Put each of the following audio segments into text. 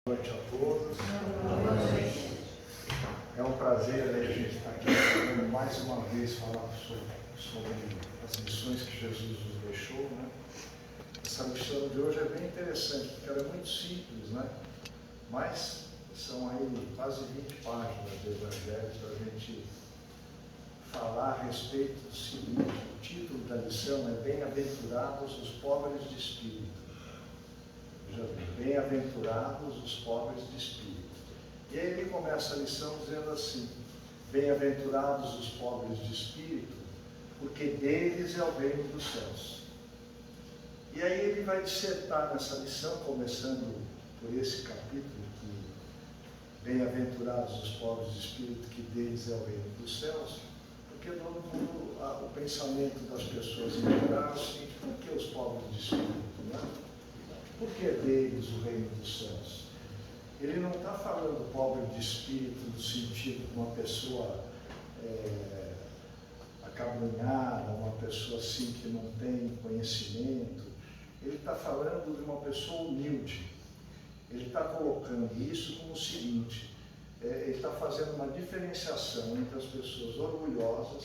Boa noite a todos. É um prazer a gente estar aqui mais uma vez falar sobre as lições que Jesus nos deixou, né? Essa lição de hoje é bem interessante, porque ela é muito simples, né? Mas são aí quase 20 páginas do Evangelho para a gente falar a respeito do seguinte. O título da lição é Bem-aventurados os pobres de espírito. Bem-aventurados os pobres de espírito. E aí ele começa a lição dizendo assim: bem-aventurados os pobres de espírito, porque deles é o reino dos céus. E aí ele vai dissertar nessa lição, começando por esse capítulo, que bem-aventurados os pobres de espírito, que deles é o reino dos céus, porque o pensamento das pessoas em geral é o seguinte: por que os pobres de espírito, né? Por que deles o reino dos céus? Ele não está falando pobre de espírito no sentido de uma pessoa acabrunhada, uma pessoa assim que não tem conhecimento. Ele está falando de uma pessoa humilde. Ele está colocando isso como o seguinte: ele está fazendo uma diferenciação entre as pessoas orgulhosas,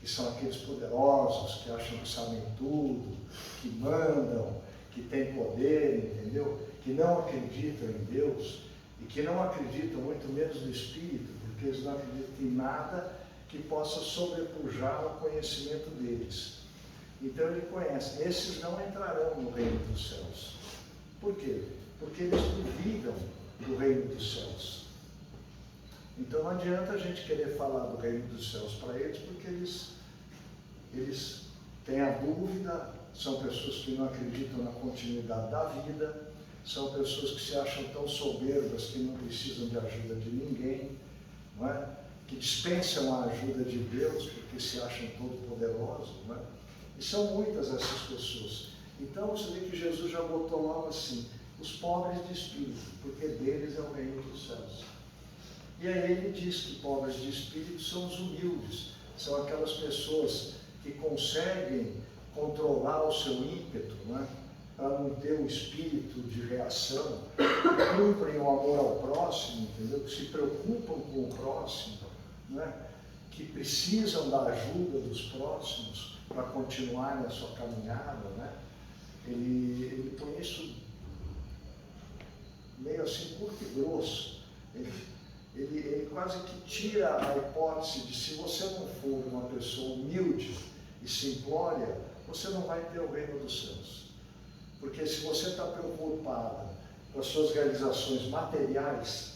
que são aqueles poderosos, que acham que sabem tudo, que mandam, que têm poder, entendeu? Que não acreditam em Deus e que não acreditam muito menos no Espírito, porque eles não acreditam em nada que possa sobrepujar o conhecimento deles. Então ele conhece, esses não entrarão no reino dos céus. Por quê? Porque eles duvidam do reino dos céus. Então não adianta a gente querer falar do reino dos céus para eles, porque eles têm a dúvida. São pessoas que não acreditam na continuidade da vida, são pessoas que se acham tão soberbas que não precisam de ajuda de ninguém, não é? Que dispensam a ajuda de Deus porque se acham todo-poderosos, não é? E são muitas essas pessoas. Então você vê que Jesus já botou logo assim: os pobres de espírito, porque deles é o reino dos céus. E aí ele diz que pobres de espírito são os humildes, são aquelas pessoas que conseguem controlar o seu ímpeto, né? Para não ter um espírito de reação, que cumprem o amor ao próximo, entendeu? Que se preocupam com o próximo, né? Que precisam da ajuda dos próximos para continuarem a sua caminhada, né? Ele põe isso meio assim curto e grosso. Ele quase que tira a hipótese de, se você não for uma pessoa humilde e simplória, você não vai ter o reino dos céus. Porque se você está preocupado com as suas realizações materiais,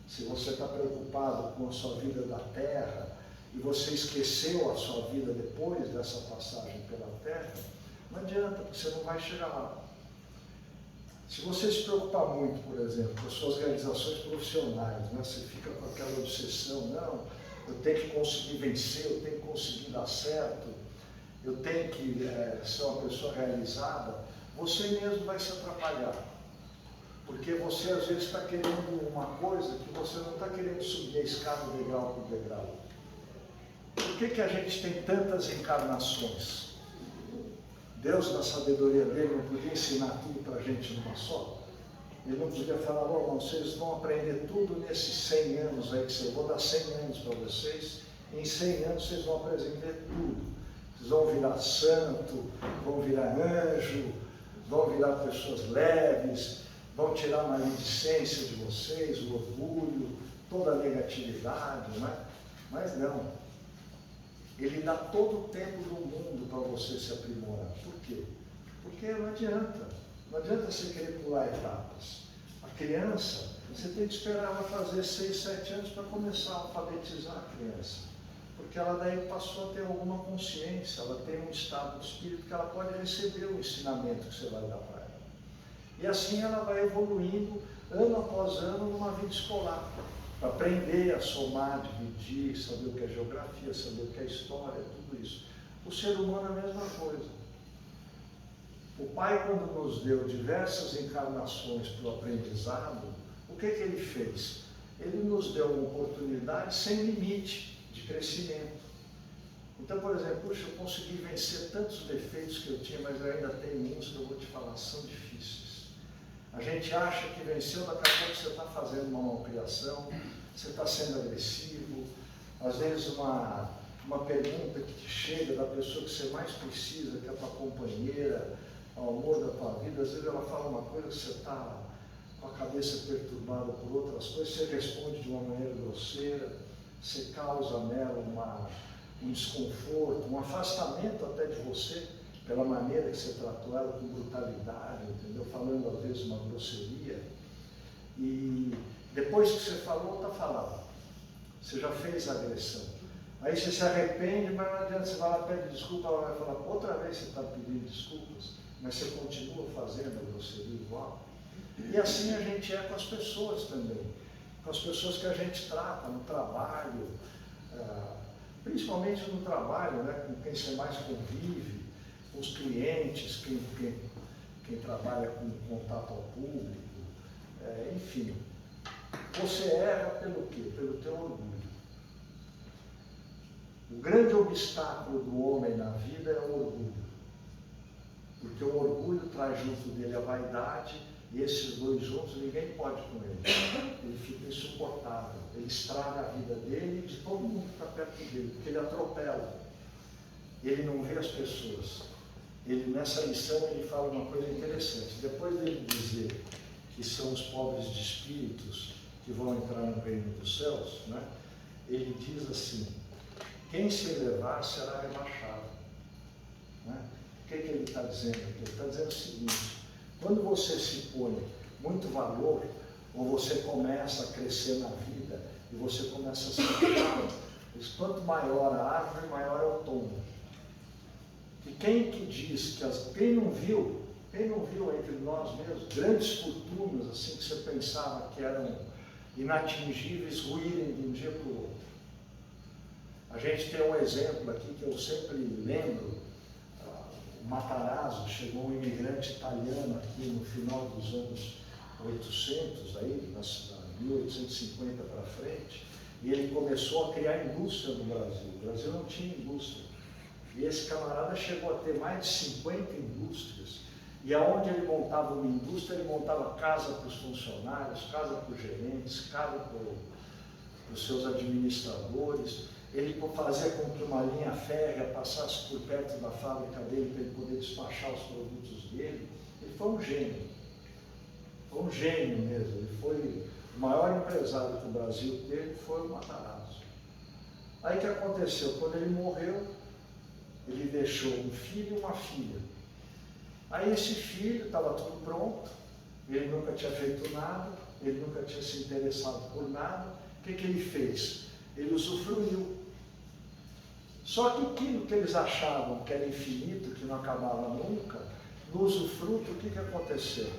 se você está preocupado com a sua vida da terra, e você esqueceu a sua vida depois dessa passagem pela terra, não adianta, porque você não vai chegar lá. Se você se preocupar muito, por exemplo, com as suas realizações profissionais, né? Você fica com aquela obsessão: não, eu tenho que conseguir vencer, eu tenho que conseguir dar certo, eu tenho que ser uma pessoa realizada, você mesmo vai se atrapalhar. Porque você às vezes está querendo uma coisa que você não está querendo subir a escada degrau por degrau. Por que a gente tem tantas encarnações? Deus, na sabedoria dele, não podia ensinar tudo para a gente numa só? Ele não podia falar: bom, vocês vão aprender tudo nesses 100 anos aí, que eu vou dar 100 anos para vocês, e em 100 anos vocês vão aprender tudo. Vocês vão virar santo, vão virar anjo, vão virar pessoas leves, vão tirar a maledicência de vocês, o orgulho, toda a negatividade, né? Mas não. Ele dá todo o tempo do mundo para você se aprimorar. Por quê? Porque não adianta. Não adianta você querer pular etapas. A criança, você tem que esperar ela fazer 6, 7 anos para começar a alfabetizar a criança. Porque ela daí passou a ter alguma consciência, ela tem um estado de espírito que ela pode receber o ensinamento que você vai dar para ela. E assim ela vai evoluindo, ano após ano, numa vida escolar. Para aprender a somar, dividir, saber o que é geografia, saber o que é história, tudo isso. O ser humano é a mesma coisa. O Pai, quando nos deu diversas encarnações para o aprendizado, o que ele fez? Ele nos deu uma oportunidade sem limite de crescimento. Então, por exemplo, puxa, eu consegui vencer tantos defeitos que eu tinha, mas eu ainda tenho uns que eu vou te falar, são difíceis. A gente acha que venceu, daqui a pouco você está fazendo uma malcriação, você está sendo agressivo. Às vezes uma pergunta que te chega da pessoa que você mais precisa, que é a tua companheira, ao amor da tua vida, às vezes ela fala uma coisa que você está com a cabeça perturbada por outras coisas, você responde de uma maneira grosseira, você causa nela um desconforto, um afastamento até de você, pela maneira que você tratou ela com brutalidade, entendeu? Falando às vezes uma grosseria. E depois que você falou, está falando. Você já fez a agressão. Aí você se arrepende, mas não adianta, você vai lá, pede desculpa, ela vai falar, outra vez você está pedindo desculpas, mas você continua fazendo a grosseria igual. E assim a gente é com as pessoas também, com as pessoas que a gente trata no trabalho, principalmente no trabalho, né, com quem você mais convive, com os clientes, quem trabalha com contato ao público, enfim. Você erra pelo quê? Pelo teu orgulho. O grande obstáculo do homem na vida é o orgulho. Porque o orgulho traz junto dele a vaidade, e esses dois juntos ninguém pode com ele. Ele fica insuportável, ele estraga a vida dele e de todo mundo que está perto dele, porque ele atropela. Ele não vê as pessoas. Ele, nessa lição, ele fala uma coisa interessante. Depois dele dizer que são os pobres de espíritos que vão entrar no reino dos céus, né? Ele diz assim: quem se elevar será rebaixado. Né? O que ele está dizendo aqui? Ele está dizendo o seguinte: quando você se põe muito valor, ou você começa a crescer na vida, e você começa a se achar, quanto maior a árvore, maior é o tombo. E quem que diz que quem não viu entre nós mesmos grandes fortunas assim que você pensava que eram inatingíveis ruírem de um dia para o outro? A gente tem um exemplo aqui que eu sempre lembro. O Matarazzo, chegou um imigrante italiano aqui no final dos anos 800, aí, 1850 para frente, e ele começou a criar indústria no Brasil. O Brasil não tinha indústria. E esse camarada chegou a ter mais de 50 indústrias. E aonde ele montava uma indústria, ele montava casa para os funcionários, casa para os gerentes, casa para os seus administradores. Ele fazia com que uma linha férrea passasse por perto da fábrica dele para ele poder despachar os produtos dele. Ele foi um gênio. Foi um gênio mesmo. Ele foi o maior empresário que o Brasil teve, foi o Matarazzo. Aí o que aconteceu? Quando ele morreu, ele deixou um filho e uma filha. Aí esse filho estava tudo pronto, ele nunca tinha feito nada, ele nunca tinha se interessado por nada. O que ele fez? Ele usufruiu. Só que aquilo que eles achavam que era infinito, que não acabava nunca, no usufruto, o que aconteceu?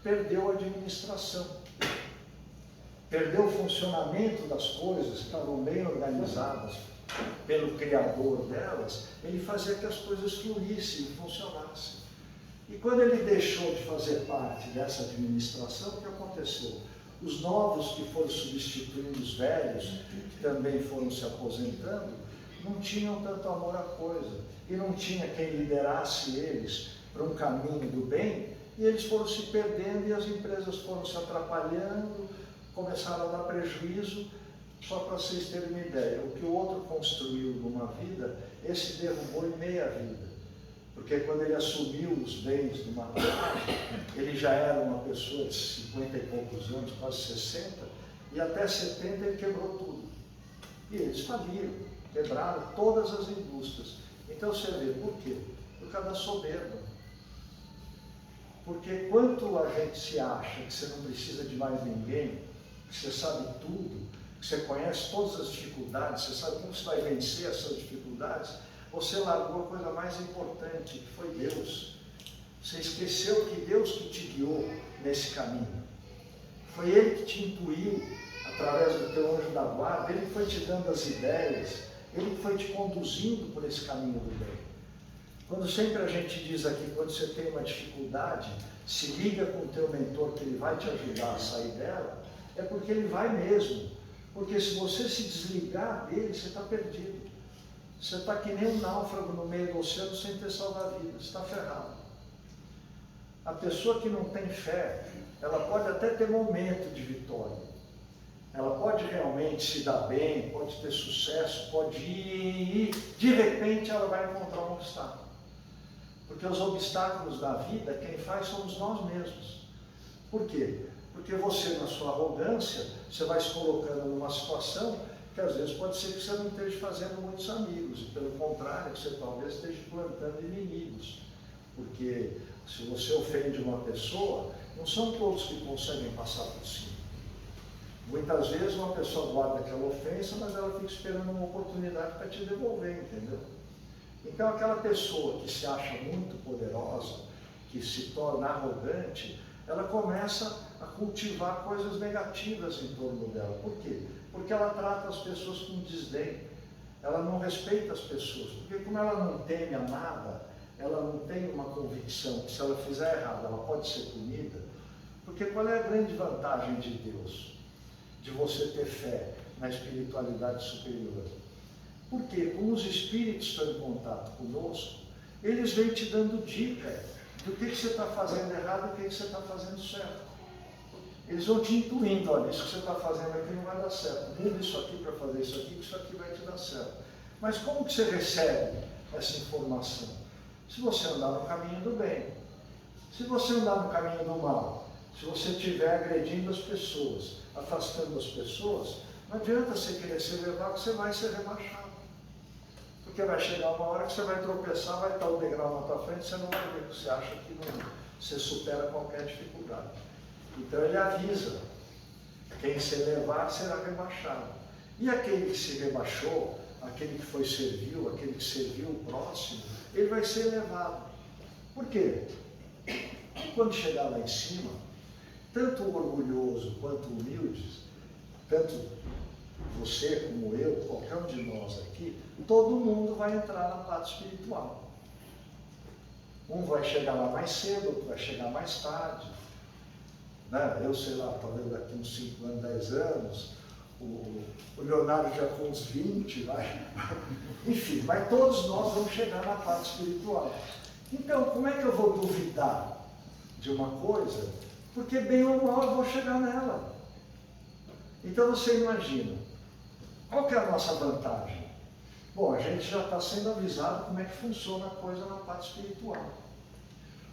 Perdeu a administração. Perdeu o funcionamento das coisas, que estavam bem organizadas pelo criador delas. Ele fazia que as coisas fluíssem e funcionassem. E quando ele deixou de fazer parte dessa administração, o que aconteceu? Os novos que foram substituindo os velhos, que também foram se aposentando, não tinham tanto amor à coisa. E não tinha quem liderasse eles para um caminho do bem, e eles foram se perdendo e as empresas foram se atrapalhando, começaram a dar prejuízo. Só para vocês terem uma ideia, o que o outro construiu numa vida, esse derrubou em meia vida. Porque quando ele assumiu os bens do Matarazzo, ele já era uma pessoa de 50 e poucos anos, quase 60, e até 70 ele quebrou tudo. E eles faliram, quebraram todas as indústrias. Então você vê, por quê? Por causa da soberba. Porque quanto a gente se acha que você não precisa de mais ninguém, que você sabe tudo, que você conhece todas as dificuldades, você sabe como você vai vencer essas dificuldades, você largou a coisa mais importante, que foi Deus. Você esqueceu que Deus que te guiou nesse caminho. Foi Ele que te intuiu, através do teu anjo da guarda, Ele foi te dando as ideias, Ele foi te conduzindo por esse caminho do bem. Quando sempre a gente diz aqui, quando você tem uma dificuldade, se liga com o teu mentor que ele vai te ajudar a sair dela, é porque ele vai mesmo. Porque se você se desligar dele, você está perdido. Você está que nem um náufrago no meio do oceano sem ter salva-vidas, está ferrado. A pessoa que não tem fé, ela pode até ter momento de vitória. Ela pode realmente se dar bem, pode ter sucesso, pode ir, de repente ela vai encontrar um obstáculo. Porque os obstáculos da vida, quem faz somos nós mesmos. Por quê? Porque você, na sua arrogância, você vai se colocando numa situação que às vezes pode ser que você não esteja fazendo muitos amigos, e pelo contrário, que você talvez esteja plantando inimigos. Porque se você ofende uma pessoa, não são todos que conseguem passar por cima. Muitas vezes uma pessoa guarda aquela ofensa, mas ela fica esperando uma oportunidade para te devolver, entendeu? Então aquela pessoa que se acha muito poderosa, que se torna arrogante, ela começa a cultivar coisas negativas em torno dela. Por quê? Porque ela trata as pessoas com desdém. Ela não respeita as pessoas. Porque como ela não teme a nada, ela não tem uma convicção que se ela fizer errado, ela pode ser punida. Porque qual é a grande vantagem de Deus? De você ter fé na espiritualidade superior. Porque como os espíritos estão em contato conosco, eles vêm te dando dica do que você está fazendo errado e o que você está fazendo certo. Eles vão te intuindo, olha, isso que você está fazendo aqui não vai dar certo. Muda isso aqui para fazer isso aqui, que isso aqui vai te dar certo. Mas como que você recebe essa informação? Se você andar no caminho do bem. Se você andar no caminho do mal, se você estiver agredindo as pessoas, afastando as pessoas, não adianta você querer se elevar, que você vai ser rebaixado. Porque vai chegar uma hora que você vai tropeçar, vai estar o degrau na tua frente, você não vai ver, porque você acha que não, você supera qualquer dificuldade. Então ele avisa, quem se elevar será rebaixado. E aquele que se rebaixou, aquele que foi servil, aquele que serviu o próximo, ele vai ser elevado. Por quê? Quando chegar lá em cima, tanto o orgulhoso quanto o humilde, tanto você como eu, qualquer um de nós aqui, todo mundo vai entrar na parte espiritual. Um vai chegar lá mais cedo, outro vai chegar mais tarde. Né? Eu sei lá, talvez daqui uns 5 anos, 10 anos, o Leonardo já com uns 20, vai. Enfim, mas todos nós vamos chegar na parte espiritual. Então, como é que eu vou duvidar de uma coisa? Porque bem ou mal eu vou chegar nela. Então você imagina, qual que é a nossa vantagem? Bom, a gente já está sendo avisado como é que funciona a coisa na parte espiritual.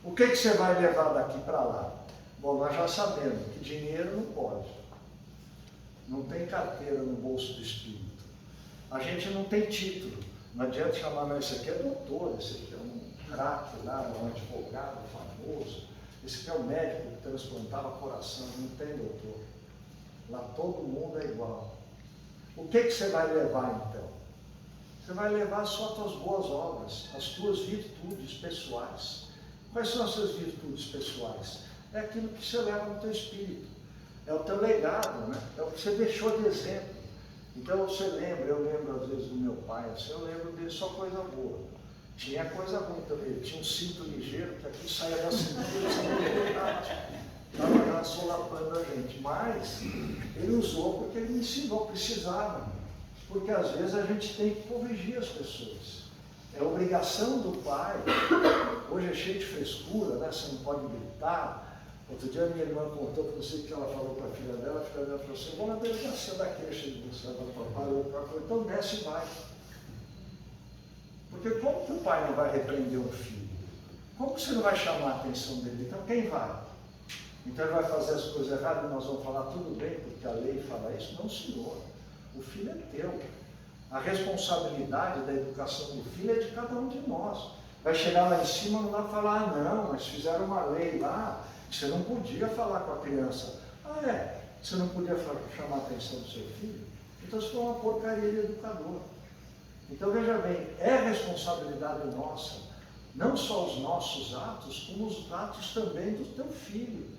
O que você vai levar daqui para lá? Bom, nós já sabemos que dinheiro não pode. Não tem carteira no bolso do espírito. A gente não tem título. Não adianta chamar, não, esse aqui é doutor, esse aqui é um craque lá, um advogado famoso, esse aqui é o médico que transplantava coração. Não tem doutor. Lá todo mundo é igual. O que você vai levar então? Você vai levar só as tuas boas obras, as tuas virtudes pessoais. Quais são as suas virtudes pessoais? É aquilo que você leva no teu espírito. É o teu legado, né? É o que você deixou de exemplo. Então você lembra, eu lembro às vezes do meu pai, assim, eu lembro dele só coisa boa. Tinha coisa ruim também, ele tinha um cinto ligeiro que aqui saia da cintura, estava lá solapando a gente. Mas ele usou porque ele me ensinou, precisava. Porque às vezes a gente tem que corrigir as pessoas. É obrigação do pai. Hoje é cheio de frescura, né? Você não pode gritar. Outro dia minha irmã contou para você que ela falou para a filha dela falou assim, vou na delegacia da queixa de você. Ela parou, então desce e vai. Porque como que o pai não vai repreender um filho? Como que você não vai chamar a atenção dele? Então quem vai? Então ele vai fazer as coisas erradas e nós vamos falar tudo bem, porque a lei fala isso? Não, senhor. O filho é teu. A responsabilidade da educação do filho é de cada um de nós. Vai chegar lá em cima, não vai falar, ah, não, mas fizeram uma lei lá, que você não podia falar com a criança. Ah, é? Você não podia chamar a atenção do seu filho? Então isso foi uma porcaria de educador. Então veja bem, é responsabilidade nossa, não só os nossos atos, como os atos também do teu filho,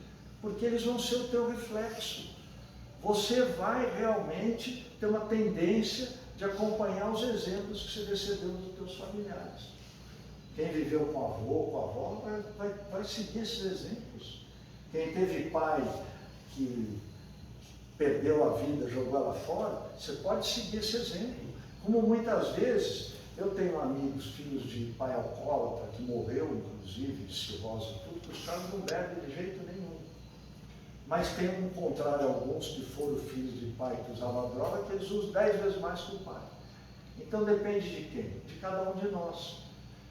porque eles vão ser o teu reflexo. Você vai realmente ter uma tendência de acompanhar os exemplos que você recebeu dos teus familiares. Quem viveu com o avô, com a avó, vai seguir esses exemplos. Quem teve pai que perdeu a vida, jogou ela fora, você pode seguir esse exemplo. Como muitas vezes, eu tenho amigos, filhos de pai alcoólatra, que morreu, inclusive, de cirrose e tudo, que os caras não bebem de jeito nenhum. Mas tem um contrário, alguns que foram filhos de pai que usavam droga, que eles usam 10 vezes mais que o pai. Então depende de quem? De cada um de nós.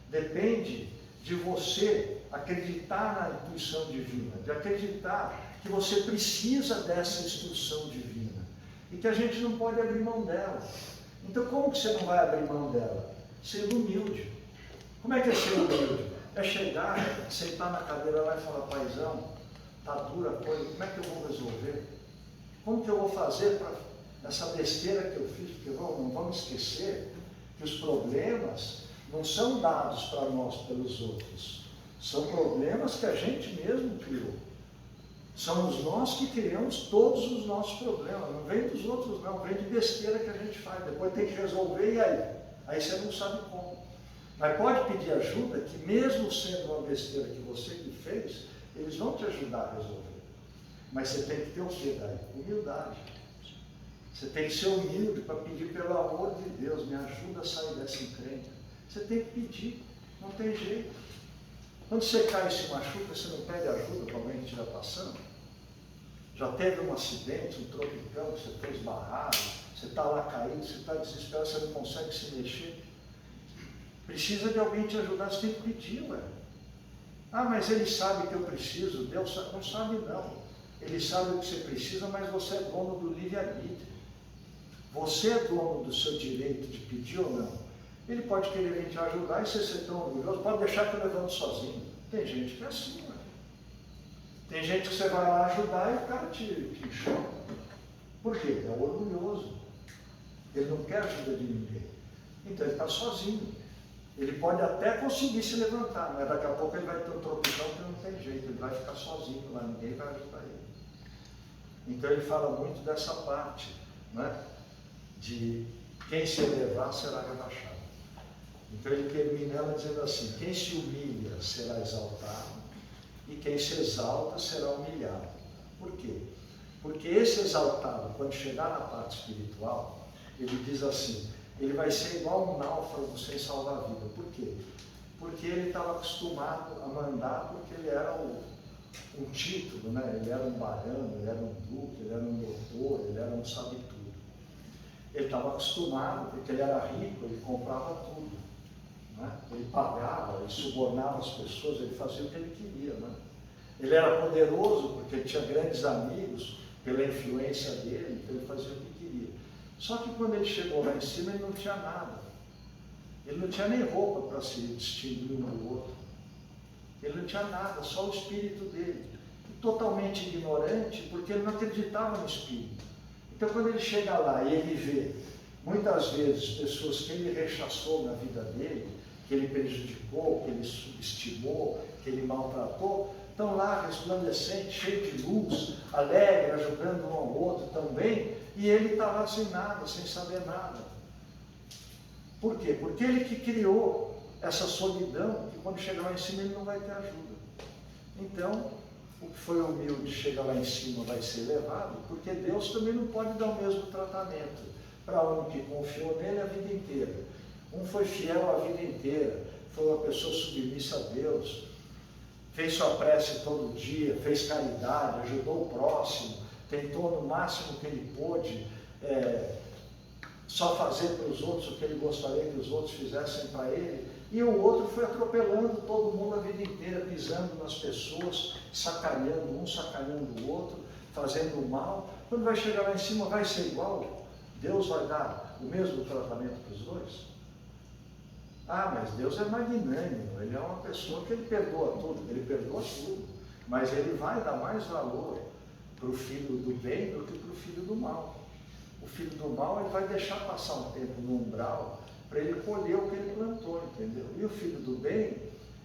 Depende de você acreditar na intuição divina, de acreditar que você precisa dessa instrução divina e que a gente não pode abrir mão dela. Então como que você não vai abrir mão dela? Sendo humilde. Como é que é ser humilde? É chegar, sentar na cadeira lá e falar: paizão, está dura a coisa, como é que eu vou resolver? Como que eu vou fazer para essa besteira que eu fiz? Porque não vamos esquecer que os problemas não são dados para nós pelos outros, são problemas que a gente mesmo criou. Somos nós que criamos todos os nossos problemas, não vem dos outros não, vem de besteira que a gente faz, depois tem que resolver e aí? Aí você não sabe como. Mas pode pedir ajuda, que mesmo sendo uma besteira que você que fez, eles vão te ajudar a resolver. Mas você tem que ter o quê daí? Humildade. Você tem que ser humilde para pedir, pelo amor de Deus, me ajuda a sair dessa encrenca. Você tem que pedir, não tem jeito. Quando você cai e se machuca, você não pede ajuda para alguém que estiver passando? Já teve um acidente, um tropicão, que você foi esbarrado, você está lá caído, você está desesperado, você não consegue se mexer. Precisa de alguém te ajudar, você tem que pedir, ué. Ah, mas ele sabe que eu preciso, Deus não sabe não. Ele sabe o que você precisa, mas você é dono do livre-arbítrio. Você é dono do seu direito de pedir ou não. Ele pode querer vir te ajudar e você ser tão orgulhoso, pode deixar que eu levanto sozinho. Tem gente que é assim, né? Tem gente que você vai lá ajudar e o cara te choca. Por quê? Ele é orgulhoso. Ele não quer ajuda de ninguém. Então ele está sozinho. Ele pode até conseguir se levantar, mas daqui a pouco ele vai ter um tropicão que não tem jeito, ele vai ficar sozinho lá, ninguém vai ajudar ele. Então ele fala muito dessa parte, né? De quem se elevar será rebaixado. Então ele termina ela dizendo assim: quem se humilha será exaltado e quem se exalta será humilhado. Por quê? Porque esse exaltado, quando chegar na parte espiritual, ele diz assim: ele vai ser igual um náufrago sem salva-vida. Por quê? Porque ele estava acostumado a mandar, porque ele era um título, né? Ele era um barão, ele era um duque, ele era um doutor, ele era um sabe-tudo. Ele estava acostumado, porque ele era rico, ele comprava tudo. Né? Ele pagava, ele subornava as pessoas, ele fazia o que ele queria. Né? Ele era poderoso, porque ele tinha grandes amigos, pela influência dele, então ele fazia o que queria. Só que quando ele chegou lá em cima, ele não tinha nada. Ele não tinha nem roupa para se distinguir um do outro. Ele não tinha nada, só o espírito dele. E totalmente ignorante, porque ele não acreditava no espírito. Então quando ele chega lá e ele vê, muitas vezes, pessoas que ele rechaçou na vida dele, que ele prejudicou, que ele subestimou, que ele maltratou, estão lá resplandecentes, cheios de luz, alegre, ajudando um ao outro também, e ele está lá sem nada, sem saber nada. Por quê? Porque ele que criou essa solidão, que quando chega lá em cima ele não vai ter ajuda. Então, o que foi humilde chega lá em cima vai ser elevado, porque Deus também não pode dar o mesmo tratamento para um que confiou nele a vida inteira. Um foi fiel a vida inteira, foi uma pessoa submissa a Deus, fez sua prece todo dia, fez caridade, ajudou o próximo, tentou no máximo que ele pôde só fazer para os outros o que ele gostaria que os outros fizessem para ele, e o outro foi atropelando todo mundo a vida inteira, pisando nas pessoas, sacaneando um, sacaneando o outro, fazendo o mal. Quando vai chegar lá em cima vai ser igual? Deus vai dar o mesmo tratamento para os dois? Ah, mas Deus é magnânimo, ele é uma pessoa que ele perdoa tudo, mas ele vai dar mais valor para o filho do bem do que para o filho do mal. O filho do mal ele vai deixar passar um tempo no umbral para ele colher o que ele plantou, entendeu? E o filho do bem,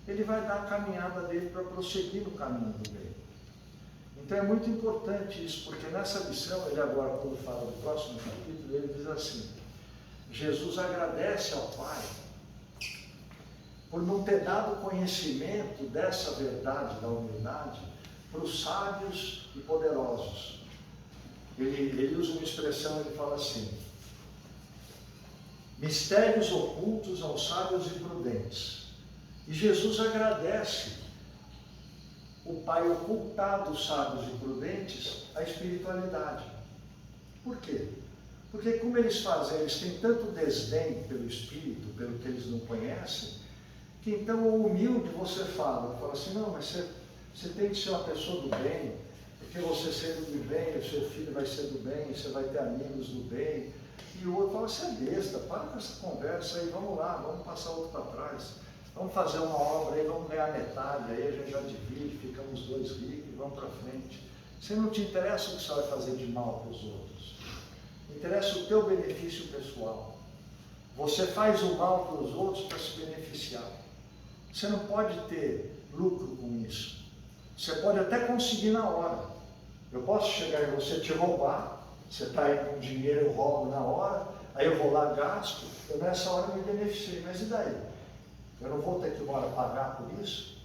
ele vai dar a caminhada dele para prosseguir no caminho do bem. Então é muito importante isso, porque nessa lição, ele agora, quando fala do próximo capítulo, ele diz assim: Jesus agradece ao Pai por não ter dado conhecimento dessa verdade da humildade para os sábios e poderosos. Ele usa uma expressão, ele fala assim: mistérios ocultos aos sábios e prudentes. E Jesus agradece o pai ocultar dos sábios e prudentes a espiritualidade. Por quê? Porque como eles fazem, eles têm tanto desdém pelo espírito, pelo que eles não conhecem, que então o humilde você fala assim, não, mas você tem que ser uma pessoa do bem, porque você sendo do bem, o seu filho vai ser do bem, você vai ter amigos do bem. E o outro fala, você é besta, para com essa conversa aí, vamos lá, vamos passar outro para trás. Vamos fazer uma obra aí, vamos ganhar metade, aí a gente já divide, ficamos dois ricos e vamos para frente. Se não te interessa o que você vai fazer de mal para os outros, interessa o teu benefício pessoal. Você faz o mal para os outros para se beneficiar. Você não pode ter lucro com isso. Você pode até conseguir na hora. Eu posso chegar em você e te roubar, você está aí com dinheiro, eu roubo na hora, aí eu vou lá, gasto, eu nessa hora me beneficiei, mas e daí? Eu não vou ter que uma hora pagar por isso?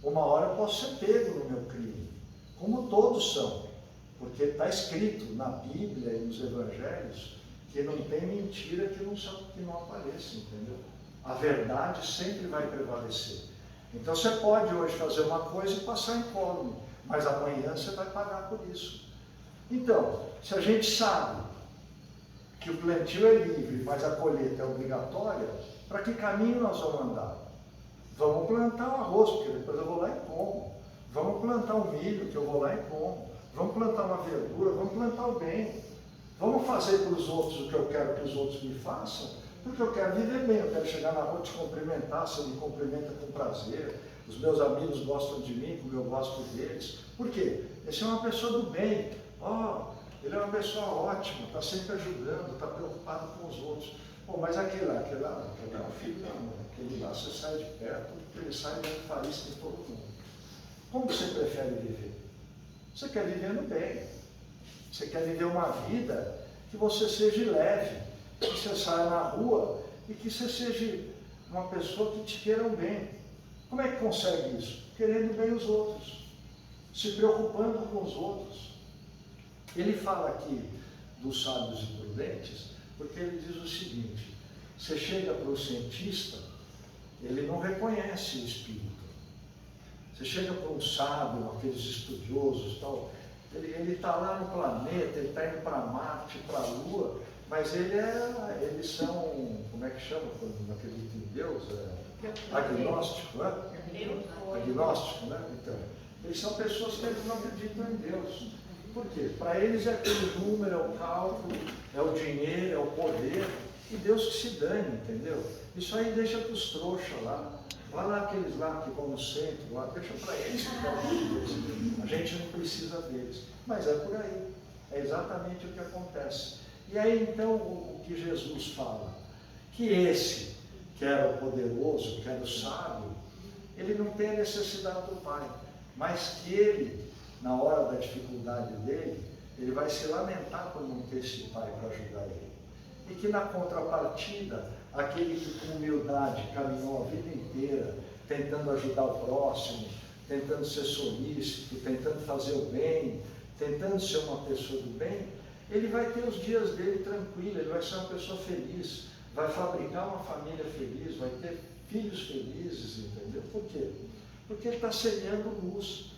Uma hora eu posso ser pego no meu crime, como todos são, porque está escrito na Bíblia e nos Evangelhos que não tem mentira que não apareça, entendeu? A verdade sempre vai prevalecer. Então você pode hoje fazer uma coisa e passar incólume, mas amanhã você vai pagar por isso. Então, se a gente sabe que o plantio é livre, mas a colheita é obrigatória, para que caminho nós vamos andar? Vamos plantar o arroz, porque depois eu vou lá e como. Vamos plantar o milho, que eu vou lá e como. Vamos plantar uma verdura, vamos plantar o bem. Vamos fazer para os outros o que eu quero que os outros me façam, porque eu quero viver bem, eu quero chegar na rua e te cumprimentar, você me cumprimenta com prazer, os meus amigos gostam de mim, como eu gosto deles. Por quê? Esse é uma pessoa do bem. Ele é uma pessoa ótima, está sempre ajudando, está preocupado com os outros. Mas aquele lá é um filho da mãe, aquele lá você sai de perto, porque ele sai dando faísca em todo mundo. Como você prefere viver? Você quer viver no bem. Você quer viver uma vida que você seja leve, que você saia na rua e que você seja uma pessoa que te queira o bem. Como é que consegue isso? Querendo bem os outros, se preocupando com os outros. Ele fala aqui dos sábios e prudentes, porque ele diz o seguinte: você chega para o cientista, ele não reconhece o espírito. Você chega para um sábio, aqueles estudiosos, tal, ele está lá no planeta, ele está indo para Marte, para a Lua, mas eles são, como é que chama quando não acredita em Deus? Agnóstico, né? Agnóstico, né? Então, eles são pessoas que eles não acreditam em Deus. Por quê? Para eles é aquele número, é o cálculo, é o dinheiro, é o poder, e Deus que se dane, entendeu? Isso aí deixa para os trouxas lá. Vai lá aqueles lá que vão no centro, lá, deixa para eles que Deus. A gente não precisa deles. Mas é por aí. É exatamente o que acontece. E aí então o que Jesus fala? Que esse, que era o poderoso, que era o sábio, ele não tem a necessidade do Pai, mas que ele, na hora da dificuldade dele, ele vai se lamentar por não ter esse Pai para ajudar ele. E que na contrapartida, aquele que com humildade caminhou a vida inteira, tentando ajudar o próximo, tentando ser solícito, tentando fazer o bem, tentando ser uma pessoa do bem, ele vai ter os dias dele tranquilo, ele vai ser uma pessoa feliz, vai fabricar uma família feliz, vai ter filhos felizes, entendeu? Por quê? Porque ele está semeando luz.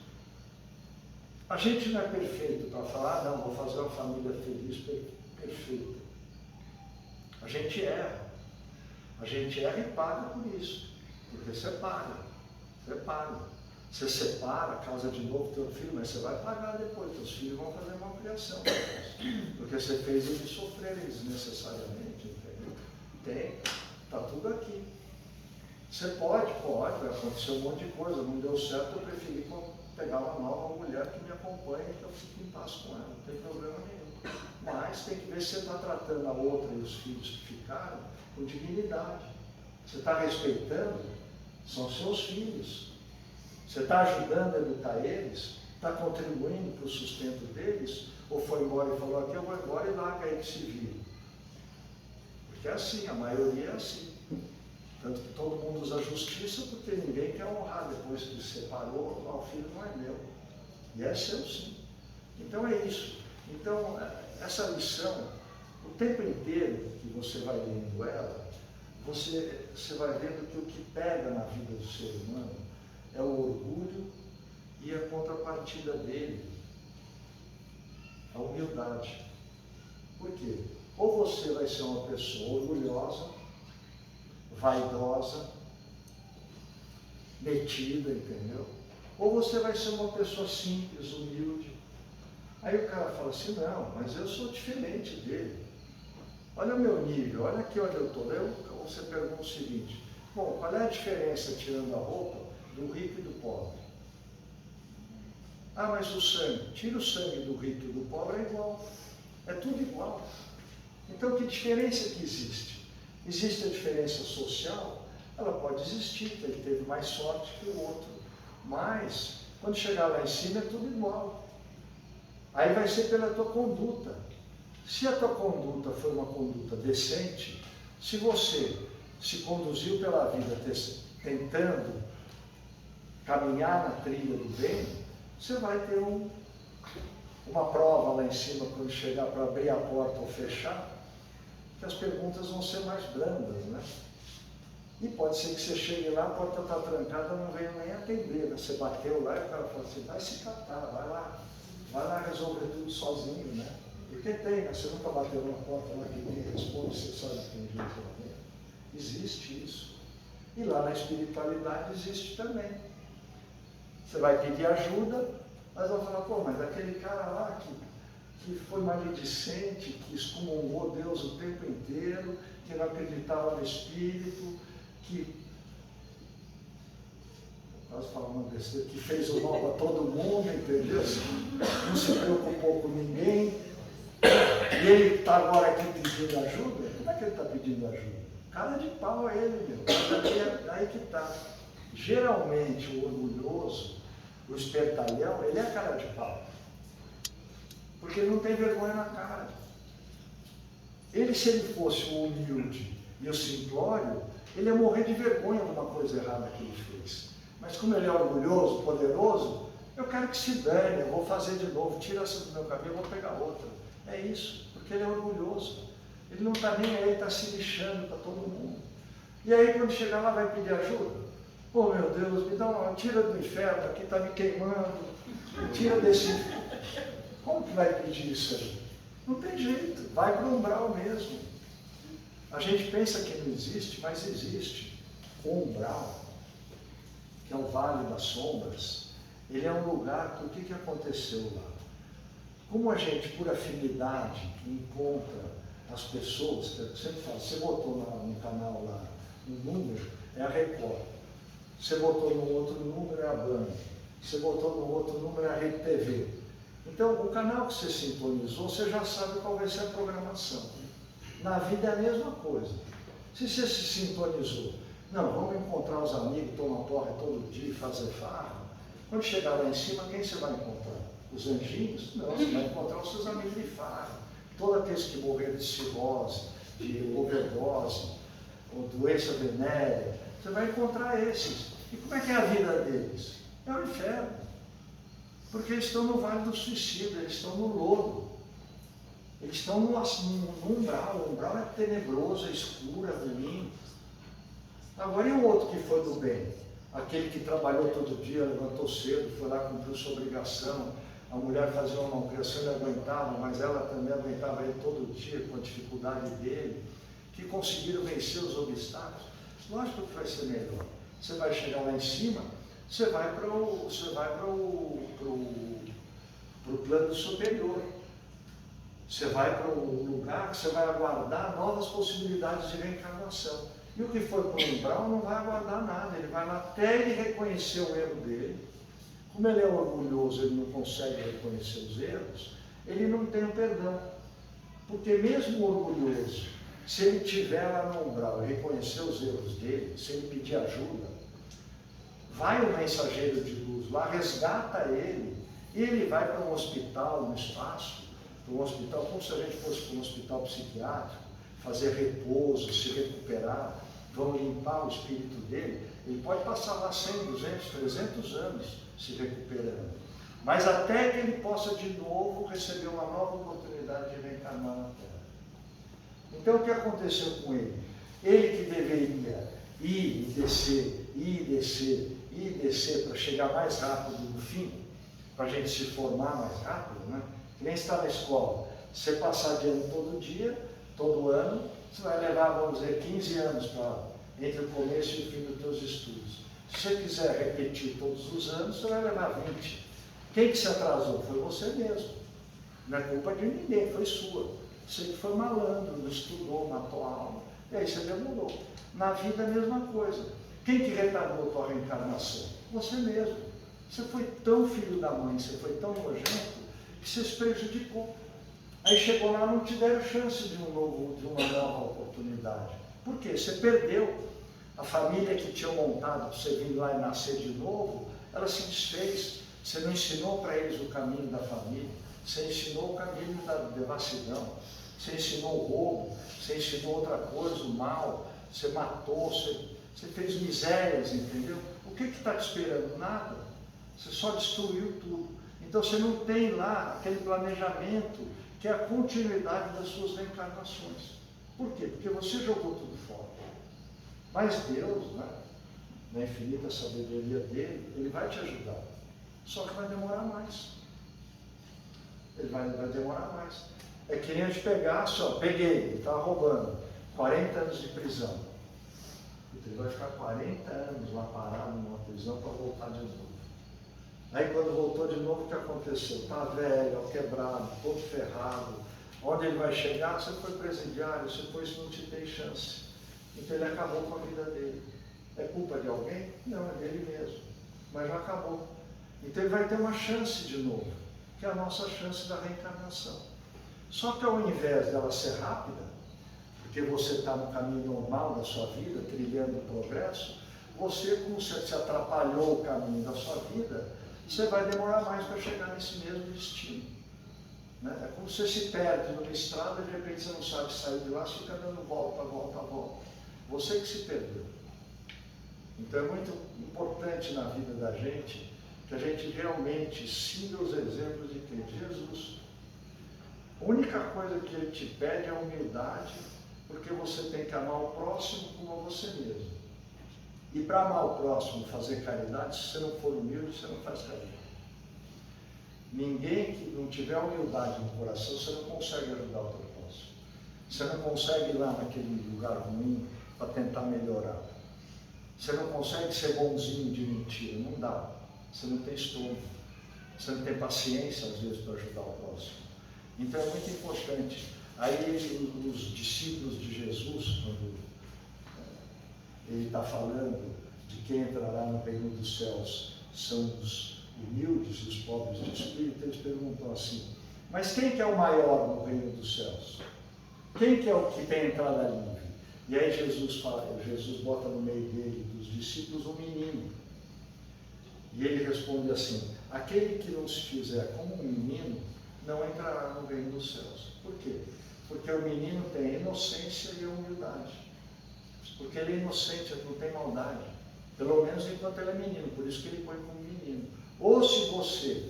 A gente não é perfeito para falar, não, vou fazer uma família feliz, perfeita. A gente erra. A gente erra e paga por isso. Porque você paga. Você paga. Você separa, casa de novo teu filho, mas você vai pagar depois. Teus filhos vão fazer uma criação. Porque você fez eles sofrerem desnecessariamente, entendeu? Tem. Está tudo aqui. Você pode, vai acontecer um monte de coisa. Não deu certo, eu preferi pegar uma nova mulher que me acompanhe e que eu fique em paz com ela. Não tem problema nenhum. Mas tem que ver se você está tratando a outra e os filhos que ficaram com dignidade. Você está respeitando? São seus filhos. Você está ajudando a educar eles? Está contribuindo para o sustento deles? Ou foi embora e falou, aqui eu vou embora e larga aí que se vire? Porque é assim, a maioria é assim. Tanto que todo mundo usa a justiça porque ninguém quer honrar depois que se separou, o filho não é meu. E é seu sim. Então é isso. Então, essa lição, o tempo inteiro que você vai lendo ela, você vai vendo que o que pega na vida do ser humano é o orgulho E a contrapartida dele, a humildade. Por quê? Ou você vai ser uma pessoa orgulhosa, vaidosa, metida, entendeu? Ou você vai ser uma pessoa simples, humilde. Aí o cara fala assim, não, mas eu sou diferente dele. Olha o meu nível, olha aqui onde eu estou. Você pergunta o seguinte, bom, qual é a diferença, tirando a roupa, do rico e do pobre? Ah, mas o sangue, tira o sangue do rico e do pobre, é igual. É tudo igual. Então, que diferença que existe? Existe a diferença social? Ela pode existir, que ele teve mais sorte que o outro. Mas, quando chegar lá em cima, é tudo igual. Aí vai ser pela tua conduta. Se a tua conduta for uma conduta decente, se você se conduziu pela vida tentando caminhar na trilha do bem, você vai ter uma prova lá em cima, quando chegar para abrir a porta ou fechar, que as perguntas vão ser mais brandas, né? E pode ser que você chegue lá, a porta está trancada, não venha nem atender, né? Você bateu lá e o cara fala assim, vai se catar, vai lá resolver tudo sozinho, né? Porque tem, né? Você nunca bateu na porta lá que ninguém responde, você sabe que tem gente lá dentro. Existe isso. E lá na espiritualidade existe também. Você vai pedir ajuda, mas vão falar, pô, mas aquele cara lá que foi maledicente, que excomungou Deus o tempo inteiro, que não acreditava no Espírito, que, quase falando uma besteira, que fez o mal para todo mundo, entendeu? Não se preocupou com ninguém, e ele está agora aqui pedindo ajuda? Como é que ele está pedindo ajuda? Cara de pau é ele, meu. Aí que está. Geralmente o orgulhoso, o espertalhão, ele é cara de pau. Porque ele não tem vergonha na cara. Ele, se ele fosse o humilde e o simplório, ele ia morrer de vergonha de uma coisa errada que ele fez. Mas como ele é orgulhoso, poderoso, eu quero que se dane, eu vou fazer de novo, tira essa do meu cabelo, eu vou pegar outra. É isso, porque ele é orgulhoso. Ele não está nem aí, ele está se lixando para todo mundo. E aí quando chegar lá vai pedir ajuda? Oh meu Deus, me dá uma, tira do inferno, aqui está me queimando, tira desse... Como que vai pedir isso aí? Não tem jeito, vai para o umbral mesmo. A gente pensa que não existe, mas existe. O umbral, que é o Vale das Sombras, ele é um lugar que o que aconteceu lá? Como a gente, por afinidade, encontra as pessoas, que eu sempre falo, você botou no canal lá um número, é a Record. Você botou no outro número, é a Band. Você botou no outro número, é a Rede TV. Então, o canal que você sintonizou, você já sabe qual vai ser a programação. Na vida é a mesma coisa. Se você se sintonizou, não, vamos encontrar os amigos, tomar porra todo dia, fazer farra. Quando chegar lá em cima, quem você vai encontrar? Os anjinhos? Não, você vai encontrar os seus amigos de farra. Todos aqueles que morreram de cirrose, de overdose, ou doença venérea, você vai encontrar esses. E como é que é a vida deles? É o inferno. Porque eles estão no vale do suicídio, eles estão no lodo. Eles estão no umbral. O umbral é tenebroso, é escuro, é ruim. Agora, e o outro que foi do bem? Aquele que trabalhou todo dia, levantou cedo, foi lá, cumpriu sua obrigação. A mulher fazia uma malcriação, ele aguentava, mas ela também aguentava ele todo dia com a dificuldade dele. Que conseguiram vencer os obstáculos. Lógico que vai ser melhor. Você vai chegar lá em cima, você vai para o plano superior. Você vai para um lugar que você vai aguardar novas possibilidades de reencarnação. E o que for para o umbral não vai aguardar nada, ele vai lá até ele reconhecer o erro dele. Como ele é orgulhoso, ele não consegue reconhecer os erros, ele não tem o perdão. Porque mesmo orgulhoso, se ele estiver lá no umbral e reconhecer os erros dele, se ele pedir ajuda, vai o mensageiro de luz lá, resgata ele, e ele vai para um hospital, no espaço, para um hospital, como se a gente fosse para um hospital psiquiátrico, fazer repouso, se recuperar, vão limpar o espírito dele, ele pode passar lá 100, 200, 300 anos se recuperando. Mas até que ele possa de novo receber uma nova oportunidade de reencarnar na Terra. Então o que aconteceu com ele? Ele que deveria ir e descer, ir e descer para chegar mais rápido no fim, para a gente se formar mais rápido, né? Que nem está na escola. Se você passar de ano todo dia, todo ano, você vai levar, vamos dizer, 15 anos entre o começo e o fim dos seus estudos. Se você quiser repetir todos os anos, você vai levar 20. Quem que se atrasou? Foi você mesmo. Não é culpa de ninguém, foi sua. Você que foi malandro, não estudou, matou a alma. E aí você demorou. Na vida é a mesma coisa. Quem que retardou a tua reencarnação? Você mesmo. Você foi tão filho da mãe, você foi tão nojento, que você se prejudicou. Aí chegou lá, não te deram chance de uma nova oportunidade. Por quê? Você perdeu. A família que tinha montado para você vir lá e nascer de novo, ela se desfez. Você não ensinou para eles o caminho da família. Você ensinou o caminho da devassidão. Você ensinou o roubo. Você ensinou outra coisa, o mal. Você matou, você fez misérias, entendeu? O que está te esperando? Nada. Você só destruiu tudo. Então você não tem lá aquele planejamento que é a continuidade das suas reencarnações. Por quê? Porque você jogou tudo fora. Mas Deus, né, na infinita sabedoria dele, ele vai te ajudar. Só que vai demorar mais. Ele vai demorar mais. É que nem a gente pegasse, ó, peguei, ele estava roubando, 40 anos de prisão. Ele vai ficar 40 anos lá parado numa prisão para voltar de novo. Aí quando voltou de novo, o que aconteceu? Está velho, quebrado, todo ferrado. Onde ele vai chegar? Você foi presidiário, você foi, isso não te tem chance. Então ele acabou com a vida dele. É culpa de alguém? Não, é dele mesmo. Mas já acabou. Então ele vai ter uma chance de novo, que é a nossa chance da reencarnação. Só que ao invés dela ser rápida, porque você está no caminho normal da sua vida, trilhando o progresso, você, como você se atrapalhou o caminho da sua vida, você vai demorar mais para chegar nesse mesmo destino. Né? É como você se perde numa estrada e de repente você não sabe sair de lá, você fica dando volta, volta, volta. Você que se perdeu. Então é muito importante na vida da gente que a gente realmente siga os exemplos de quem? De Jesus. A única coisa que ele te pede é humildade, porque você tem que amar o próximo como a você mesmo. E para amar o próximo, fazer caridade, se você não for humilde, você não faz caridade. Ninguém que não tiver humildade no coração, você não consegue ajudar o teu próximo. Você não consegue ir lá naquele lugar ruim para tentar melhorar. Você não consegue ser bonzinho de mentira, não dá. Você não tem estômago. Você não tem paciência, às vezes, para ajudar o próximo. Então é muito importante. Aí os discípulos de Jesus, quando ele está falando de quem entrará no reino dos céus, são os humildes e os pobres de espírito, eles perguntam assim, mas quem que é o maior no reino dos céus? Quem que é o que tem entrada livre? E aí Jesus bota no meio dele, dos discípulos, um menino. E ele responde assim, aquele que não se fizer como um menino, não entrará no reino dos céus. Por quê? Porque o menino tem a inocência e a humildade. Porque ele é inocente, ele não tem maldade. Pelo menos enquanto ele é menino, por isso que ele põe como menino. Ou se você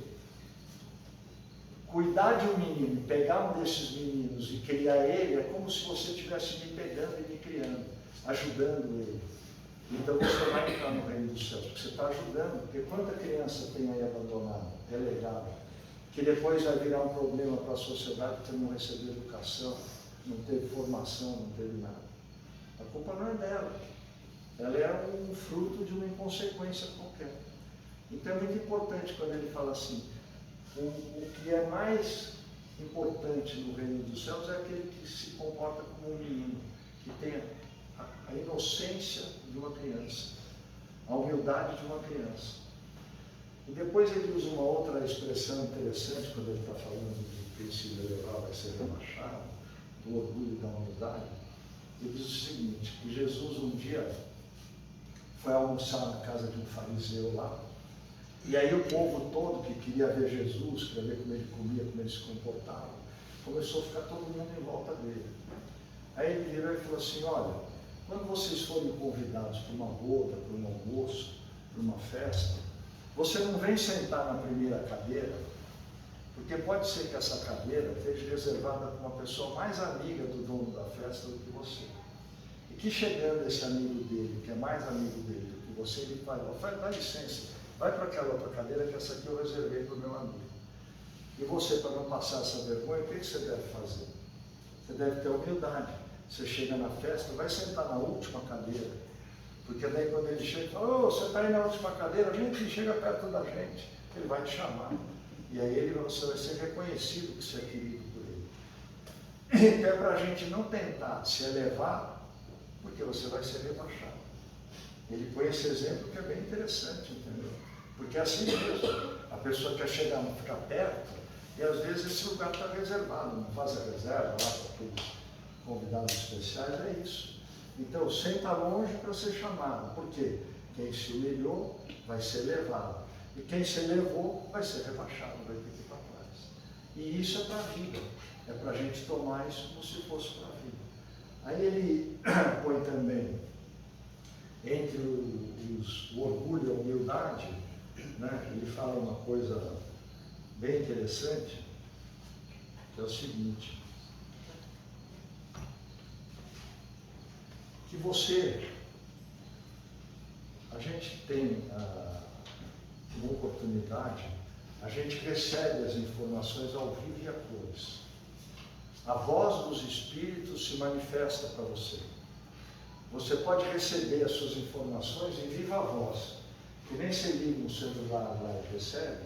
cuidar de um menino, pegar um desses meninos e criar ele, é como se você estivesse me pegando e me criando, ajudando ele. Então você vai entrar no reino dos céus, porque você está ajudando, porque quanta criança tem aí abandonada, relegada, que depois vai virar um problema para a sociedade porque não recebeu educação, não teve formação, não teve nada. A culpa não é dela, ela é um fruto de uma inconsequência qualquer. Então é muito importante quando ele fala assim, o que é mais importante no reino dos céus é aquele que se comporta como um menino, que tem a inocência de uma criança, a humildade de uma criança. E depois ele usa uma outra expressão interessante, quando ele está falando de princípio elevar vai ser rebaixado, do orgulho e da humildade. Ele diz o seguinte, que Jesus um dia foi almoçar na casa de um fariseu lá, e aí o povo todo que queria ver Jesus, queria ver como ele comia, como ele se comportava, começou a ficar todo mundo em volta dele. Aí ele virou e falou assim, olha, quando vocês forem convidados para uma boda, para um almoço, para uma festa, você não vem sentar na primeira cadeira, porque pode ser que essa cadeira esteja reservada para uma pessoa mais amiga do dono da festa do que você. E que chegando esse amigo dele, que é mais amigo dele do que você, ele vai, dá licença, vai para aquela outra cadeira que essa aqui eu reservei para o meu amigo. E você, para não passar essa vergonha, o que você deve fazer? Você deve ter humildade. Você chega na festa, vai sentar na última cadeira. Porque daí quando ele chega e fala, você está aí na última cadeira, vem aqui, chega perto da gente. Ele vai te chamar. E aí você vai ser reconhecido que você é querido por ele. Então é para a gente não tentar se elevar, porque você vai ser rebaixado. Ele põe esse exemplo que é bem interessante, entendeu? Porque é assim mesmo. A pessoa quer chegar, ficar perto, e às vezes esse lugar está reservado, não faz a reserva lá para aqueles convidados especiais, é isso. Então, senta longe para ser chamado. Por quê? Quem se humilhou vai ser levado. E quem se elevou vai ser rebaixado, vai ter que ir para trás. E isso é para a vida. É para a gente tomar isso como se fosse para a vida. Aí ele põe também, entre o orgulho e a humildade, né, ele fala uma coisa bem interessante, que é o seguinte, que a gente tem uma oportunidade, a gente recebe as informações ao vivo e a cores. A voz dos Espíritos se manifesta para você. Você pode receber as suas informações em viva voz, que nem você liga um celular lá e recebe.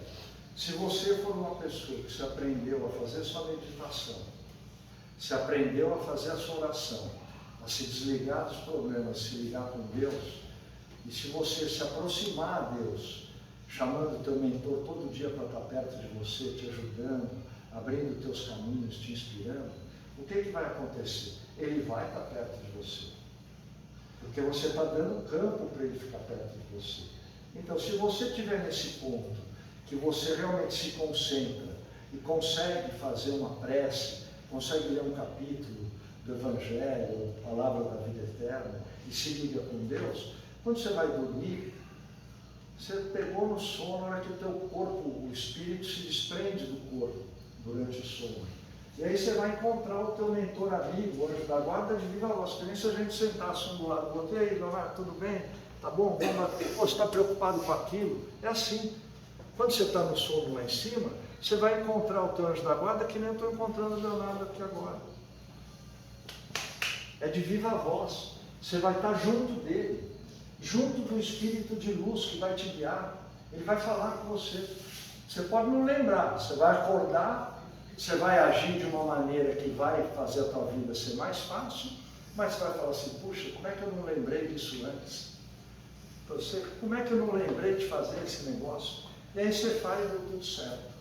Se você for uma pessoa que se aprendeu a fazer sua meditação, se aprendeu a fazer a sua oração, a se desligar dos problemas, se ligar com Deus, e se você se aproximar a Deus, chamando o teu mentor todo dia para estar perto de você, te ajudando, abrindo teus caminhos, te inspirando, o que vai acontecer? Ele vai estar perto de você. Porque você está dando campo para ele ficar perto de você. Então, se você estiver nesse ponto, que você realmente se concentra e consegue fazer uma prece, consegue ler um capítulo do Evangelho, Palavra da Vida Eterna, e se liga com Deus, quando você vai dormir, você pegou no sono, na hora que o teu corpo, o espírito se desprende do corpo durante o sono. E aí você vai encontrar o teu mentor amigo, o anjo da guarda de viva voz, que nem se a gente sentasse um do lado do outro. E aí, Leonardo, tudo bem? Tá bom? Você está preocupado com aquilo? É assim. Quando você está no sono lá em cima, você vai encontrar o teu anjo da guarda que nem eu estou encontrando o Leonardo aqui agora. É de viva voz. Você vai estar junto dele, junto do espírito de luz que vai te guiar. Ele vai falar com você. Você pode não lembrar, você vai acordar, você vai agir de uma maneira que vai fazer a tua vida ser mais fácil, mas você vai falar assim, puxa, como é que eu não lembrei disso antes? Como é que eu não lembrei de fazer esse negócio? E aí você faz e deu tudo certo.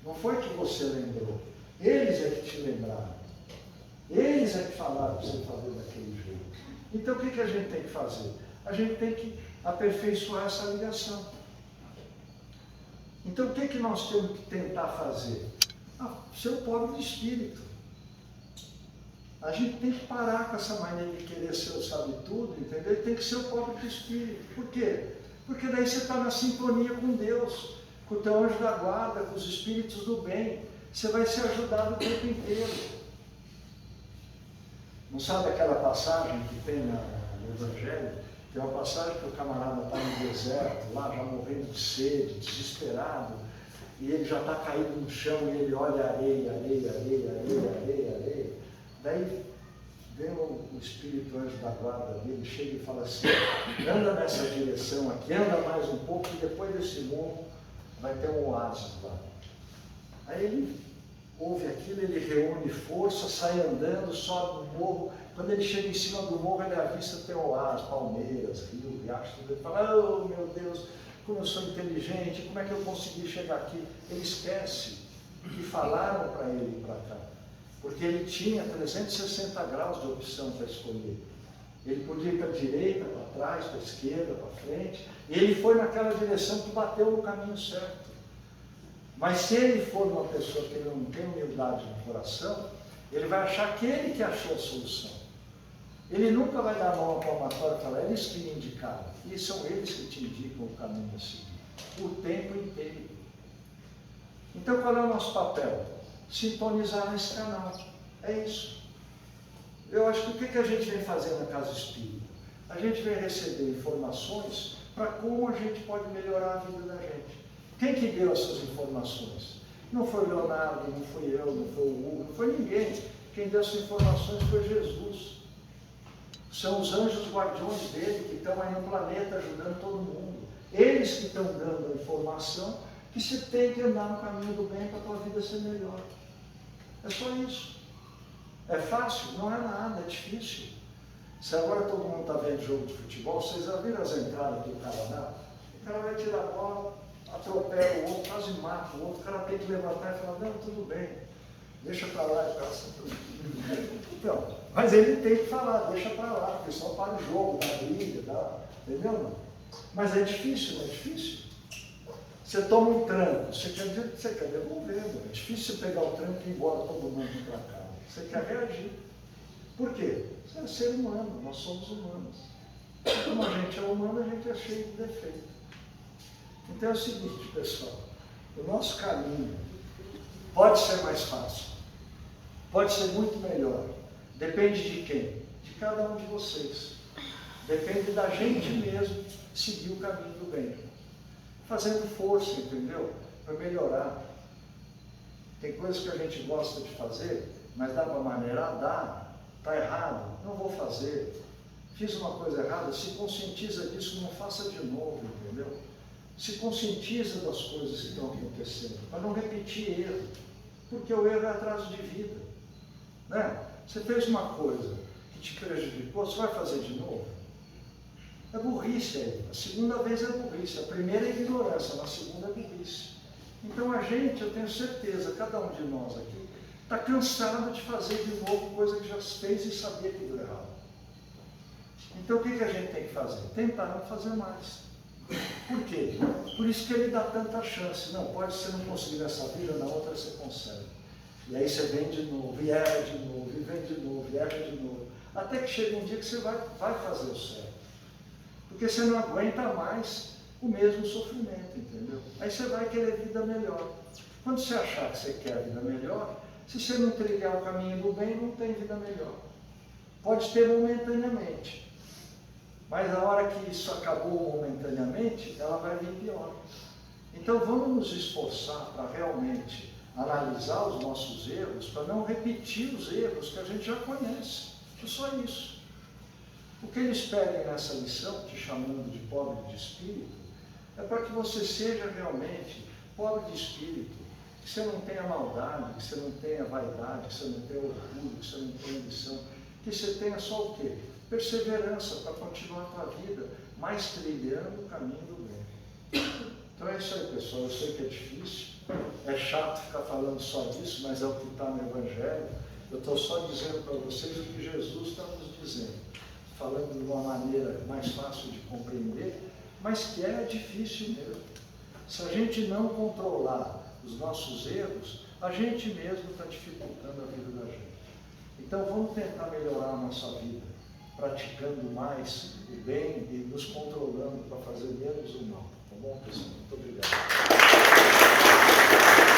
Não foi que você lembrou, eles é que te lembraram. Eles é que falaram para você fazer daquele jeito. Então o que a gente tem que fazer? A gente tem que aperfeiçoar essa ligação. Então o que nós temos que tentar fazer? Ser o pobre de espírito. A gente tem que parar com essa mania de querer ser o sabe-tudo, entendeu? Tem que ser o pobre de espírito. Por quê? Porque daí você está na sintonia com Deus, com o teu anjo da guarda, com os espíritos do bem. Você vai ser ajudado o tempo inteiro. Não sabe aquela passagem que tem no Evangelho? Tem uma passagem que o camarada está no deserto, lá já morrendo de sede, desesperado, e ele já está caído no chão e ele olha areia, areia, areia, areia, areia, areia. Daí vem o espírito anjo da guarda dele, chega e fala assim, anda nessa direção aqui, anda mais um pouco e depois desse morro vai ter um oásis lá. Aí ele ouve aquilo, ele reúne força, sai andando, sobe no morro. Quando ele chega em cima do morro, ele avista tem oásis, palmeiras, rio, riacho, tudo. Ele fala, oh meu Deus, como eu sou inteligente, como é que eu consegui chegar aqui? Ele esquece que falaram para ele ir para cá. Porque ele tinha 360 graus de opção para escolher. Ele podia ir para a direita, para trás, para a esquerda, para frente. E ele foi naquela direção que bateu no caminho certo. Mas se ele for uma pessoa que não tem humildade no coração, ele vai achar que ele que achou a solução. Ele nunca vai dar a mão à palmatória e falar, eles que me indicaram. E são eles que te indicam o caminho a seguir. O tempo inteiro. Então qual é o nosso papel? Sintonizar nesse canal. É isso. Eu acho que o que a gente vem fazer na Casa Espírita? A gente vem receber informações para como a gente pode melhorar a vida da gente. Quem que deu essas informações? Não foi o Leonardo, não fui eu, não foi o Hugo, não foi ninguém. Quem deu essas informações foi Jesus. São os anjos guardiões dele que estão aí no planeta ajudando todo mundo. Eles que estão dando a informação que você tem que andar no caminho do bem para a tua vida ser melhor. É só isso. É fácil? Não é nada, é difícil. Se agora todo mundo está vendo jogo de futebol, vocês já viram as entradas que o cara dá? O cara vai tirar a bola, atropela o outro, quase mata o outro, o cara tem que levantar e falar, não, tudo bem, deixa para lá, e passa tudo. Então, mas ele tem que falar, deixa para lá, porque só para o jogo, dá briga, dá, entendeu? Não? Mas é difícil, não é difícil? Você toma um tranco, você quer devolver, não é difícil você pegar o tranco e ir embora todo mundo para casa. Você quer reagir. Por quê? Você é ser humano, nós somos humanos. Como a gente é humano, a gente é cheio de defeito. Então é o seguinte, pessoal, o nosso caminho pode ser mais fácil, pode ser muito melhor. Depende de quem? De cada um de vocês. Depende da gente mesmo seguir o caminho do bem. Fazendo força, entendeu? Para melhorar. Tem coisas que a gente gosta de fazer, mas dá para maneirar? Dá. Está errado? Não vou fazer. Fiz uma coisa errada, se conscientiza disso, não faça de novo, entendeu? Se conscientiza das coisas que estão acontecendo, para não repetir erro. Porque o erro é atraso de vida. Né? Você fez uma coisa que te prejudicou, você vai fazer de novo? É burrice aí. A segunda vez é burrice. A primeira é ignorância, na segunda é burrice. Então a gente, eu tenho certeza, cada um de nós aqui, está cansado de fazer de novo coisa que já fez e sabia que deu errado. Então o que a gente tem que fazer? Tentar não fazer mais. Por quê? Por isso que ele dá tanta chance. Não, pode ser não conseguir nessa vida, na outra você consegue. E aí você vem de novo, e erra de novo, e vem de novo, e erra de novo. Até que chega um dia que você vai fazer o certo. Porque você não aguenta mais o mesmo sofrimento, entendeu? Aí você vai querer vida melhor. Quando você achar que você quer vida melhor, se você não trilhar o caminho do bem, não tem vida melhor. Pode ter momentaneamente. Mas na hora que isso acabou momentaneamente, ela vai vir pior. Então vamos nos esforçar para realmente analisar os nossos erros, para não repetir os erros que a gente já conhece. É só isso. O que eles pedem nessa lição, te chamando de pobre de espírito, é para que você seja realmente pobre de espírito, que você não tenha maldade, que você não tenha vaidade, que você não tenha orgulho, que você não tenha ambição, que você tenha só o quê? Perseverança para continuar a tua vida, mas trilhando o caminho do bem. Então é isso aí, pessoal. Eu sei que é difícil, é chato ficar falando só disso, mas é o que está no Evangelho. Eu estou só dizendo para vocês o que Jesus está nos dizendo, falando de uma maneira mais fácil de compreender, mas que é difícil mesmo. Se a gente não controlar os nossos erros, a gente mesmo está dificultando a vida da gente. Então vamos tentar melhorar a nossa vida, praticando mais o bem e nos controlando para fazer menos o mal. Tá bom, pessoal? Muito obrigado.